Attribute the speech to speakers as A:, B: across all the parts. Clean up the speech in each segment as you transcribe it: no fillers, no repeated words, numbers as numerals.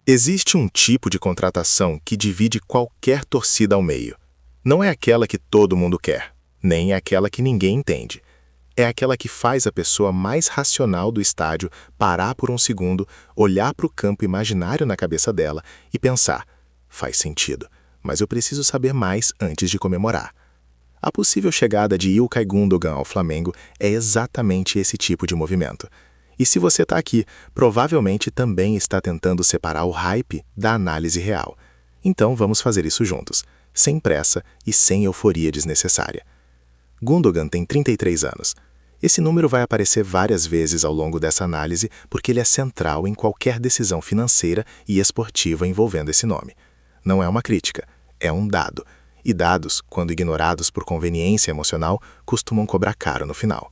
A: Existe um tipo de contratação que divide qualquer torcida ao meio. Não é aquela que todo mundo quer, nem é aquela que ninguém entende. É aquela que faz a pessoa mais racional do estádio parar por um segundo, olhar para o campo imaginário na cabeça dela e pensar: faz sentido, mas eu preciso saber mais antes de comemorar. A possível chegada de Ilkay Gundogan ao Flamengo é exatamente esse tipo de movimento. E se você está aqui, provavelmente também está tentando separar o hype da análise real. Então vamos fazer isso juntos, sem pressa e sem euforia desnecessária. Gundogan tem 33 anos. Esse número vai aparecer várias vezes ao longo dessa análise porque ele é central em qualquer decisão financeira e esportiva envolvendo esse nome. Não é uma crítica, é um dado. E dados, quando ignorados por conveniência emocional, costumam cobrar caro no final.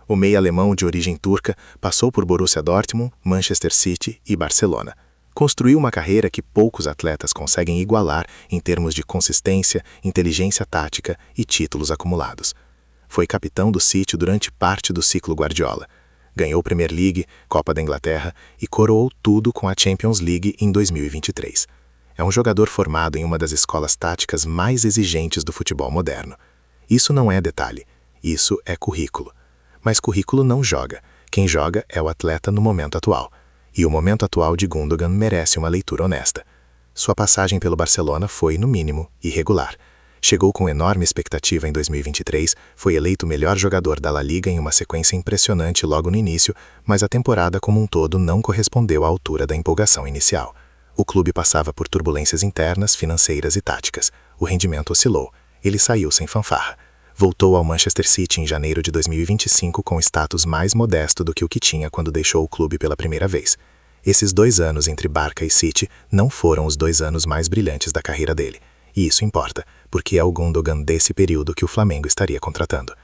A: O meia alemão de origem turca passou por Borussia Dortmund, Manchester City e Barcelona. Construiu uma carreira que poucos atletas conseguem igualar em termos de consistência, inteligência tática e títulos acumulados. Foi capitão do City durante parte do ciclo Guardiola. Ganhou Premier League, Copa da Inglaterra e coroou tudo com a Champions League em 2023. É um jogador formado em uma das escolas táticas mais exigentes do futebol moderno. Isso não é detalhe, isso é currículo. Mas currículo não joga. Quem joga é o atleta no momento atual. E o momento atual de Gundogan merece uma leitura honesta. Sua passagem pelo Barcelona foi, no mínimo, irregular. Chegou com enorme expectativa em 2023, foi eleito o melhor jogador da La Liga em uma sequência impressionante logo no início, mas a temporada como um todo não correspondeu à altura da empolgação inicial. O clube passava por turbulências internas, financeiras e táticas. O rendimento oscilou. Ele saiu sem fanfarra. Voltou ao Manchester City em janeiro de 2025 com status mais modesto do que o que tinha quando deixou o clube pela primeira vez. Esses 2 anos entre Barca e City não foram os 2 anos mais brilhantes da carreira dele. E isso importa, porque é o Gundogan desse período que o Flamengo estaria contratando.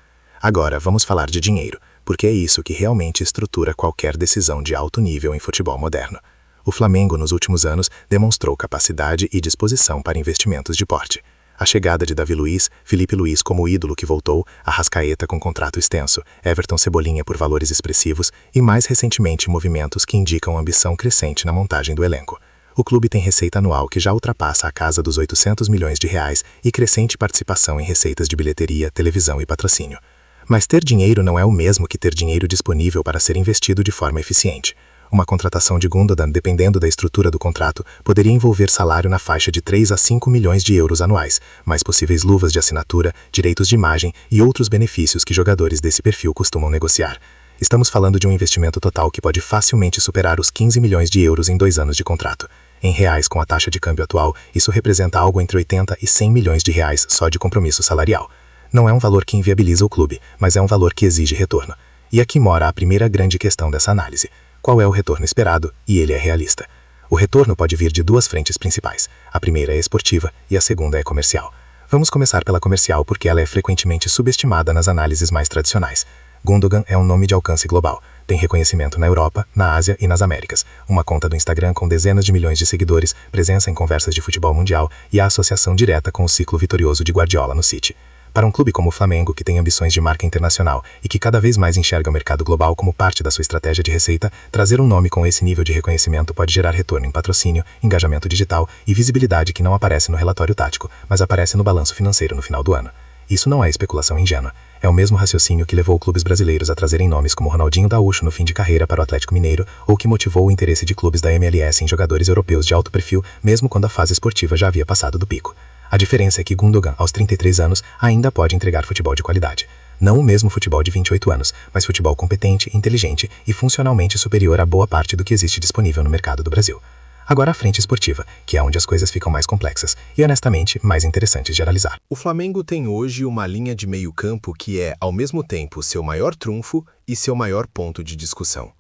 A: Agora vamos falar de dinheiro, porque é isso que realmente estrutura qualquer decisão de alto nível em futebol moderno. O Flamengo nos últimos anos demonstrou capacidade e disposição para investimentos de porte. A chegada de Davi Luiz, Felipe Luiz como ídolo que voltou, Arrascaeta com contrato extenso, Everton Cebolinha por valores expressivos e mais recentemente movimentos que indicam ambição crescente na montagem do elenco. O clube tem receita anual que já ultrapassa a casa dos 800 milhões de reais e crescente participação em receitas de bilheteria, televisão e patrocínio. Mas ter dinheiro não é o mesmo que ter dinheiro disponível para ser investido de forma eficiente. Uma contratação de Gundogan, dependendo da estrutura do contrato, poderia envolver salário na faixa de 3 a 5 milhões de euros anuais, mais possíveis luvas de assinatura, direitos de imagem e outros benefícios que jogadores desse perfil costumam negociar. Estamos falando de um investimento total que pode facilmente superar os 15 milhões de euros em 2 anos de contrato. Em reais, com a taxa de câmbio atual, isso representa algo entre 80 e 100 milhões de reais só de compromisso salarial. Não é um valor que inviabiliza o clube, mas é um valor que exige retorno. E aqui mora a primeira grande questão dessa análise. Qual é o retorno esperado? E ele é realista. O retorno pode vir de 2 frentes principais. A primeira é esportiva e a segunda é comercial. Vamos começar pela comercial porque ela é frequentemente subestimada nas análises mais tradicionais. Gundogan é um nome de alcance global. Tem reconhecimento na Europa, na Ásia e nas Américas. Uma conta do Instagram com dezenas de milhões de seguidores, presença em conversas de futebol mundial e a associação direta com o ciclo vitorioso de Guardiola no City. Para um clube como o Flamengo, que tem ambições de marca internacional e que cada vez mais enxerga o mercado global como parte da sua estratégia de receita, trazer um nome com esse nível de reconhecimento pode gerar retorno em patrocínio, engajamento digital e visibilidade que não aparece no relatório tático, mas aparece no balanço financeiro no final do ano. Isso não é especulação ingênua. É o mesmo raciocínio que levou clubes brasileiros a trazerem nomes como Ronaldinho Gaúcho no fim de carreira para o Atlético Mineiro ou que motivou o interesse de clubes da MLS em jogadores europeus de alto perfil, mesmo quando a fase esportiva já havia passado do pico. A diferença é que Gundogan, aos 33 anos, ainda pode entregar futebol de qualidade. Não o mesmo futebol de 28 anos, mas futebol competente, inteligente e funcionalmente superior a boa parte do que existe disponível no mercado do Brasil. Agora a frente esportiva, que é onde as coisas ficam mais complexas e, honestamente, mais interessantes de analisar.
B: O Flamengo tem hoje uma linha de meio-campo que é, ao mesmo tempo, seu maior trunfo e seu maior ponto de discussão.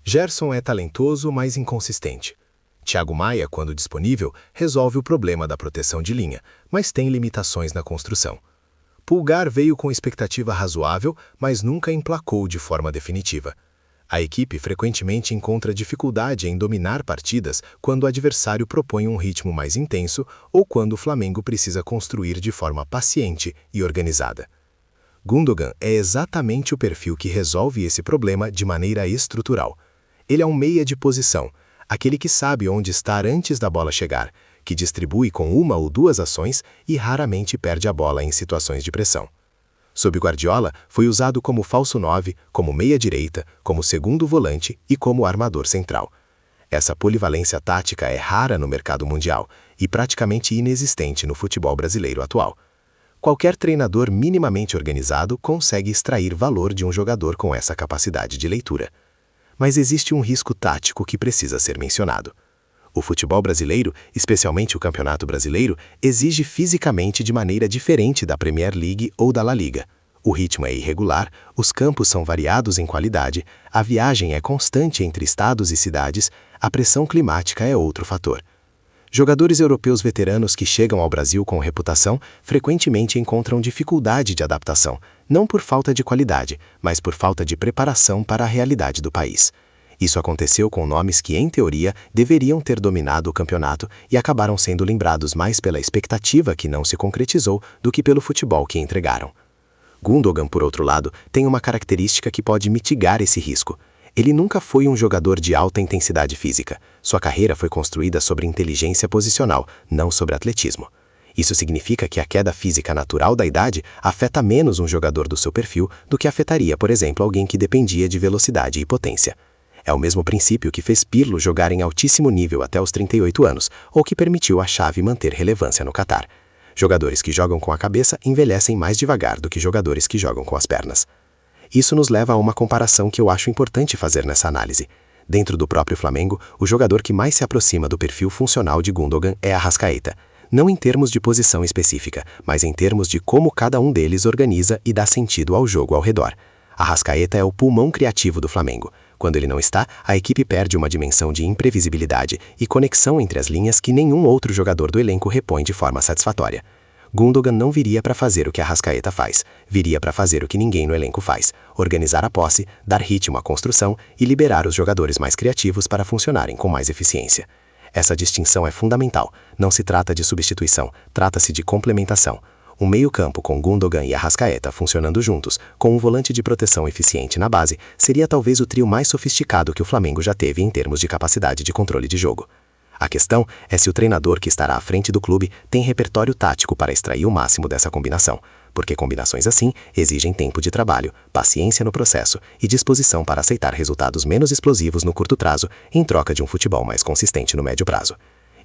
B: Gerson é talentoso, mas inconsistente. Thiago Maia, quando disponível, resolve o problema da proteção de linha, mas tem limitações na construção. Pulgar veio com expectativa razoável, mas nunca emplacou de forma definitiva. A equipe frequentemente encontra dificuldade em dominar partidas quando o adversário propõe um ritmo mais intenso ou quando o Flamengo precisa construir de forma paciente e organizada. Gundogan é exatamente o perfil que resolve esse problema de maneira estrutural. Ele é um meia de posição. aquele que sabe onde estar antes da bola chegar, que distribui com uma ou duas ações e raramente perde a bola em situações de pressão. Sob Guardiola, foi usado como falso 9, como meia-direita, como segundo volante e como armador central. Essa polivalência tática é rara no mercado mundial e praticamente inexistente no futebol brasileiro atual. Qualquer treinador minimamente organizado consegue extrair valor de um jogador com essa capacidade de leitura. Mas existe um risco tático que precisa ser mencionado. O futebol brasileiro, especialmente o Campeonato Brasileiro, exige fisicamente de maneira diferente da Premier League ou da La Liga. O ritmo é irregular, os campos são variados em qualidade, a viagem é constante entre estados e cidades, a pressão climática é outro fator. Jogadores europeus veteranos que chegam ao Brasil com reputação frequentemente encontram dificuldade de adaptação, não por falta de qualidade, mas por falta de preparação para a realidade do país. Isso aconteceu com nomes que, em teoria, deveriam ter dominado o campeonato e acabaram sendo lembrados mais pela expectativa que não se concretizou do que pelo futebol que entregaram. Gundogan, por outro lado, tem uma característica que pode mitigar esse risco. Ele nunca foi um jogador de alta intensidade física. Sua carreira foi construída sobre inteligência posicional, não sobre atletismo. Isso significa que a queda física natural da idade afeta menos um jogador do seu perfil do que afetaria, por exemplo, alguém que dependia de velocidade e potência. É o mesmo princípio que fez Pirlo jogar em altíssimo nível até os 38 anos, ou que permitiu a Xavi manter relevância no Catar. Jogadores que jogam com a cabeça envelhecem mais devagar do que jogadores que jogam com as pernas. Isso nos leva a uma comparação que eu acho importante fazer nessa análise. Dentro do próprio Flamengo, o jogador que mais se aproxima do perfil funcional de Gundogan é Arrascaeta. Não em termos de posição específica, mas em termos de como cada um deles organiza e dá sentido ao jogo ao redor. Arrascaeta é o pulmão criativo do Flamengo. Quando ele não está, a equipe perde uma dimensão de imprevisibilidade e conexão entre as linhas que nenhum outro jogador do elenco repõe de forma satisfatória. Gundogan não viria para fazer o que Arrascaeta faz, viria para fazer o que ninguém no elenco faz, organizar a posse, dar ritmo à construção e liberar os jogadores mais criativos para funcionarem com mais eficiência. Essa distinção é fundamental, não se trata de substituição, trata-se de complementação. Um meio-campo com Gundogan e Arrascaeta funcionando juntos, com um volante de proteção eficiente na base, seria talvez o trio mais sofisticado que o Flamengo já teve em termos de capacidade de controle de jogo. A questão é se o treinador que estará à frente do clube tem repertório tático para extrair o máximo dessa combinação, porque combinações assim exigem tempo de trabalho, paciência no processo e disposição para aceitar resultados menos explosivos no curto prazo em troca de um futebol mais consistente no médio prazo.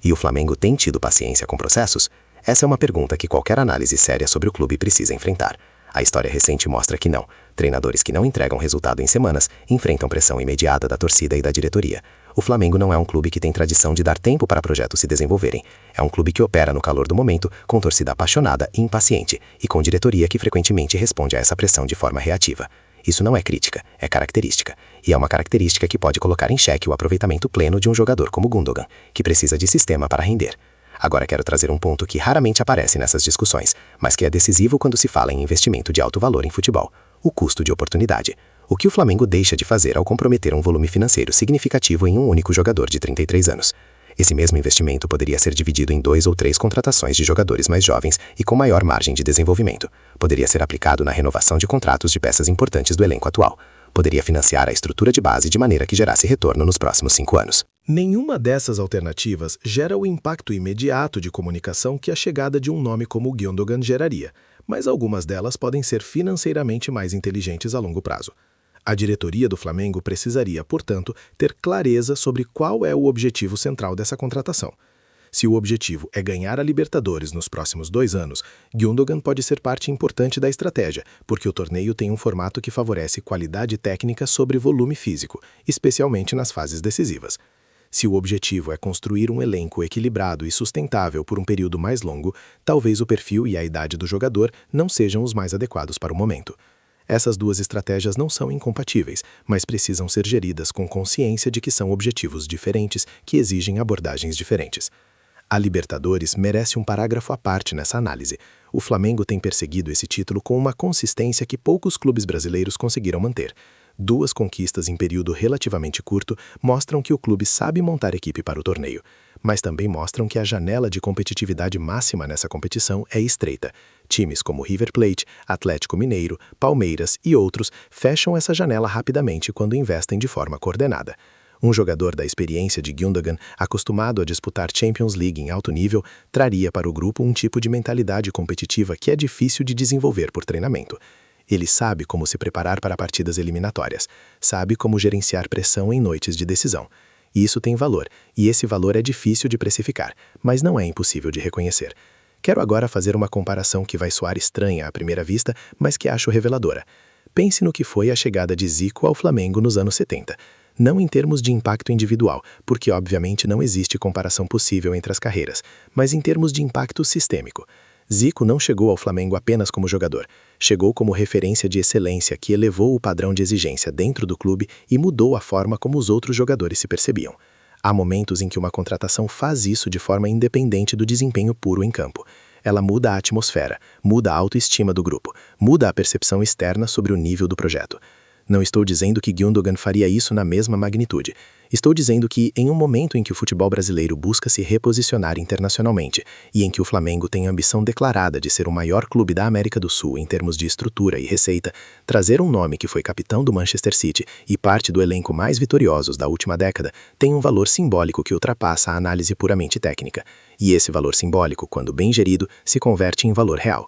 B: E o Flamengo tem tido paciência com processos? Essa é uma pergunta que qualquer análise séria sobre o clube precisa enfrentar. A história recente mostra que não. Treinadores que não entregam resultado em semanas enfrentam pressão imediata da torcida e da diretoria. O Flamengo não é um clube que tem tradição de dar tempo para projetos se desenvolverem. É um clube que opera no calor do momento, com torcida apaixonada e impaciente, e com diretoria que frequentemente responde a essa pressão de forma reativa. Isso não é crítica, é característica. E é uma característica que pode colocar em xeque o aproveitamento pleno de um jogador como Gundogan, que precisa de sistema para render. Agora quero trazer um ponto que raramente aparece nessas discussões, mas que é decisivo quando se fala em investimento de alto valor em futebol: o custo de oportunidade. O que o Flamengo deixa de fazer ao comprometer um volume financeiro significativo em um único jogador de 33 anos. Esse mesmo investimento poderia ser dividido em 2 ou 3 contratações de jogadores mais jovens e com maior margem de desenvolvimento. Poderia ser aplicado na renovação de contratos de peças importantes do elenco atual. Poderia financiar a estrutura de base de maneira que gerasse retorno nos próximos 5 anos.
C: Nenhuma dessas alternativas gera o impacto imediato de comunicação que a chegada de um nome como Gundogan geraria, mas algumas delas podem ser financeiramente mais inteligentes a longo prazo. A diretoria do Flamengo precisaria, portanto, ter clareza sobre qual é o objetivo central dessa contratação. Se o objetivo é ganhar a Libertadores nos próximos 2 anos, Gundogan pode ser parte importante da estratégia, porque o torneio tem um formato que favorece qualidade técnica sobre volume físico, especialmente nas fases decisivas. Se o objetivo é construir um elenco equilibrado e sustentável por um período mais longo, talvez o perfil e a idade do jogador não sejam os mais adequados para o momento. Essas duas estratégias não são incompatíveis, mas precisam ser geridas com consciência de que são objetivos diferentes que exigem abordagens diferentes. A Libertadores merece um parágrafo à parte nessa análise. O Flamengo tem perseguido esse título com uma consistência que poucos clubes brasileiros conseguiram manter. 2 conquistas em período relativamente curto mostram que o clube sabe montar equipe para o torneio, mas também mostram que a janela de competitividade máxima nessa competição é estreita. Times como River Plate, Atlético Mineiro, Palmeiras e outros fecham essa janela rapidamente quando investem de forma coordenada. Um jogador da experiência de Gundogan, acostumado a disputar Champions League em alto nível, traria para o grupo um tipo de mentalidade competitiva que é difícil de desenvolver por treinamento. Ele sabe como se preparar para partidas eliminatórias, sabe como gerenciar pressão em noites de decisão. Isso tem valor, e esse valor é difícil de precificar, mas não é impossível de reconhecer. Quero agora fazer uma comparação que vai soar estranha à primeira vista, mas que acho reveladora. Pense no que foi a chegada de Zico ao Flamengo nos anos 70. Não em termos de impacto individual, porque obviamente não existe comparação possível entre as carreiras, mas em termos de impacto sistêmico. Zico não chegou ao Flamengo apenas como jogador, chegou como referência de excelência que elevou o padrão de exigência dentro do clube e mudou a forma como os outros jogadores se percebiam. Há momentos em que uma contratação faz isso de forma independente do desempenho puro em campo. Ela muda a atmosfera, muda a autoestima do grupo, muda a percepção externa sobre o nível do projeto. Não estou dizendo que Gundogan faria isso na mesma magnitude. Estou dizendo que, em um momento em que o futebol brasileiro busca se reposicionar internacionalmente e em que o Flamengo tem a ambição declarada de ser o maior clube da América do Sul em termos de estrutura e receita, trazer um nome que foi capitão do Manchester City e parte do elenco mais vitoriosos da última década tem um valor simbólico que ultrapassa a análise puramente técnica. E esse valor simbólico, quando bem gerido, se converte em valor real.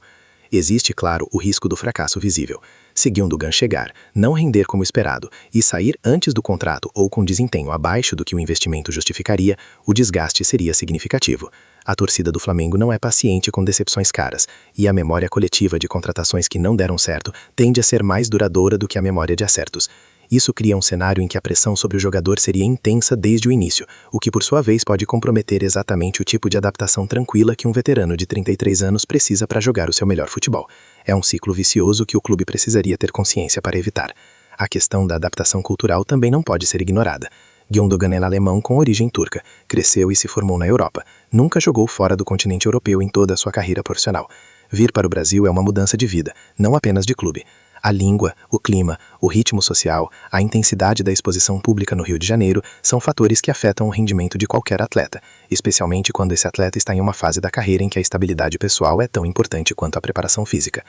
C: Existe, claro, o risco do fracasso visível. Se Gundogan chegar, não render como esperado e sair antes do contrato ou com desempenho abaixo do que o investimento justificaria, o desgaste seria significativo. A torcida do Flamengo não é paciente com decepções caras, e a memória coletiva de contratações que não deram certo tende a ser mais duradoura do que a memória de acertos. Isso cria um cenário em que a pressão sobre o jogador seria intensa desde o início, o que por sua vez pode comprometer exatamente o tipo de adaptação tranquila que um veterano de 33 anos precisa para jogar o seu melhor futebol. É um ciclo vicioso que o clube precisaria ter consciência para evitar. A questão da adaptação cultural também não pode ser ignorada. Gundogan é alemão com origem turca, cresceu e se formou na Europa. Nunca jogou fora do continente europeu em toda a sua carreira profissional. Vir para o Brasil é uma mudança de vida, não apenas de clube. A língua, o clima, o ritmo social, a intensidade da exposição pública no Rio de Janeiro são fatores que afetam o rendimento de qualquer atleta, especialmente quando esse atleta está em uma fase da carreira em que a estabilidade pessoal é tão importante quanto a preparação física.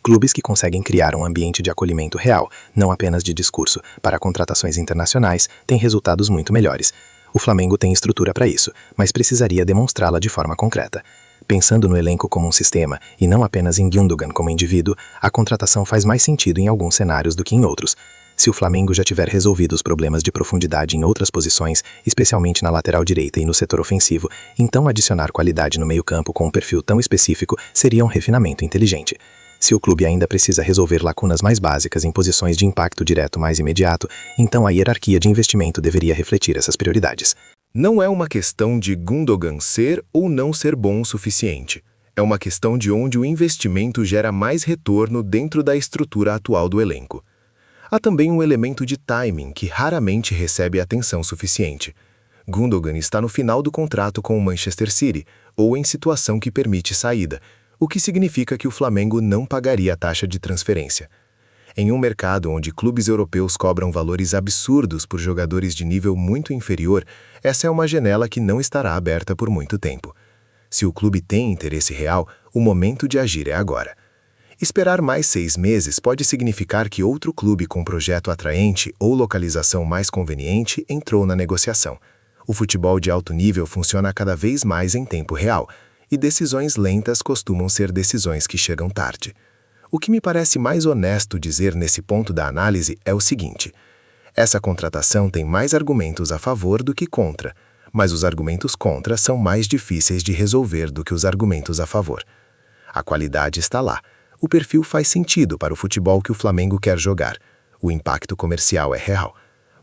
C: Clubes que conseguem criar um ambiente de acolhimento real, não apenas de discurso, para contratações internacionais, têm resultados muito melhores. O Flamengo tem estrutura para isso, mas precisaria demonstrá-la de forma concreta. Pensando no elenco como um sistema, e não apenas em Gundogan como indivíduo, a contratação faz mais sentido em alguns cenários do que em outros. Se o Flamengo já tiver resolvido os problemas de profundidade em outras posições, especialmente na lateral direita e no setor ofensivo, então adicionar qualidade no meio-campo com um perfil tão específico seria um refinamento inteligente. Se o clube ainda precisa resolver lacunas mais básicas em posições de impacto direto mais imediato, então a hierarquia de investimento deveria refletir essas prioridades.
B: Não é uma questão de Gundogan ser ou não ser bom o suficiente. É uma questão de onde o investimento gera mais retorno dentro da estrutura atual do elenco. Há também um elemento de timing que raramente recebe atenção suficiente. Gundogan está no final do contrato com o Manchester City, ou em situação que permite saída, o que significa que o Flamengo não pagaria a taxa de transferência. Em um mercado onde clubes europeus cobram valores absurdos por jogadores de nível muito inferior, essa é uma janela que não estará aberta por muito tempo. Se o clube tem interesse real, o momento de agir é agora. Esperar mais 6 meses pode significar que outro clube com projeto atraente ou localização mais conveniente entrou na negociação. O futebol de alto nível funciona cada vez mais em tempo real, e decisões lentas costumam ser decisões que chegam tarde. O que me parece mais honesto dizer nesse ponto da análise é o seguinte: essa contratação tem mais argumentos a favor do que contra, mas os argumentos contra são mais difíceis de resolver do que os argumentos a favor. A qualidade está lá, o perfil faz sentido para o futebol que o Flamengo quer jogar, o impacto comercial é real,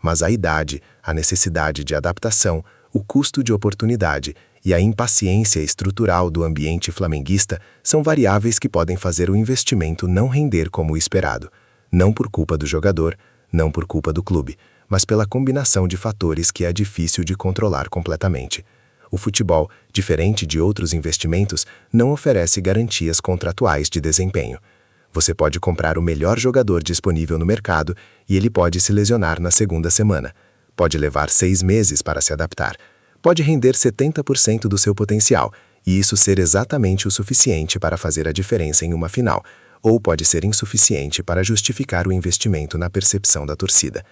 B: mas a idade, a necessidade de adaptação, o custo de oportunidade e a impaciência estrutural do ambiente flamenguista são variáveis que podem fazer o investimento não render como o esperado, não por culpa do jogador, não por culpa do clube, mas pela combinação de fatores que é difícil de controlar completamente. O futebol, diferente de outros investimentos, não oferece garantias contratuais de desempenho. Você pode comprar o melhor jogador disponível no mercado e ele pode se lesionar na segunda semana. Pode levar 6 meses para se adaptar. Pode render 70% do seu potencial, e isso ser exatamente o suficiente para fazer a diferença em uma final, ou pode ser insuficiente para justificar o investimento na percepção da torcida.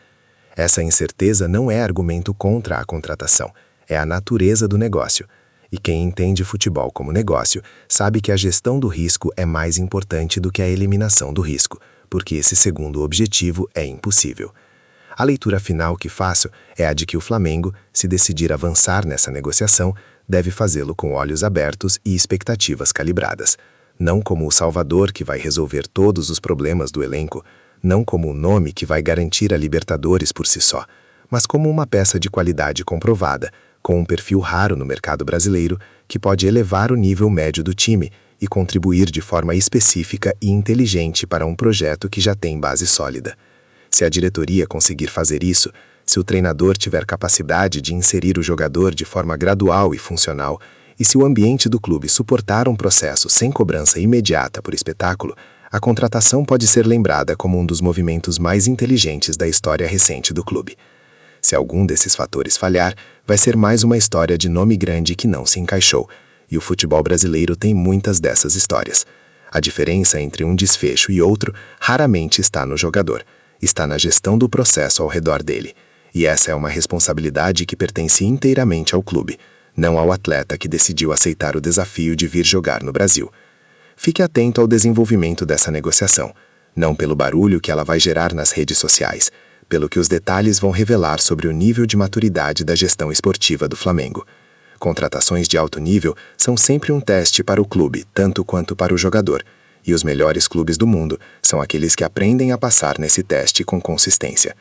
B: Essa incerteza não é argumento contra a contratação, é a natureza do negócio. E quem entende futebol como negócio sabe que a gestão do risco é mais importante do que a eliminação do risco, porque esse segundo objetivo é impossível. A leitura final que faço é a de que o Flamengo, se decidir avançar nessa negociação, deve fazê-lo com olhos abertos e expectativas calibradas. Não como o salvador que vai resolver todos os problemas do elenco, não como o nome que vai garantir a Libertadores por si só, mas como uma peça de qualidade comprovada, com um perfil raro no mercado brasileiro, que pode elevar o nível médio do time e contribuir de forma específica e inteligente para um projeto que já tem base sólida. Se a diretoria conseguir fazer isso, se o treinador tiver capacidade de inserir o jogador de forma gradual e funcional, e se o ambiente do clube suportar um processo sem cobrança imediata por espetáculo, a contratação pode ser lembrada como um dos movimentos mais inteligentes da história recente do clube. Se algum desses fatores falhar, vai ser mais uma história de nome grande que não se encaixou, e o futebol brasileiro tem muitas dessas histórias. A diferença entre um desfecho e outro raramente está no jogador, está na gestão do processo ao redor dele. E essa é uma responsabilidade que pertence inteiramente ao clube, não ao atleta que decidiu aceitar o desafio de vir jogar no Brasil. Fique atento ao desenvolvimento dessa negociação, não pelo barulho que ela vai gerar nas redes sociais, pelo que os detalhes vão revelar sobre o nível de maturidade da gestão esportiva do Flamengo. Contratações de alto nível são sempre um teste para o clube, tanto quanto para o jogador, e os melhores clubes do mundo são aqueles que aprendem a passar nesse teste com consistência.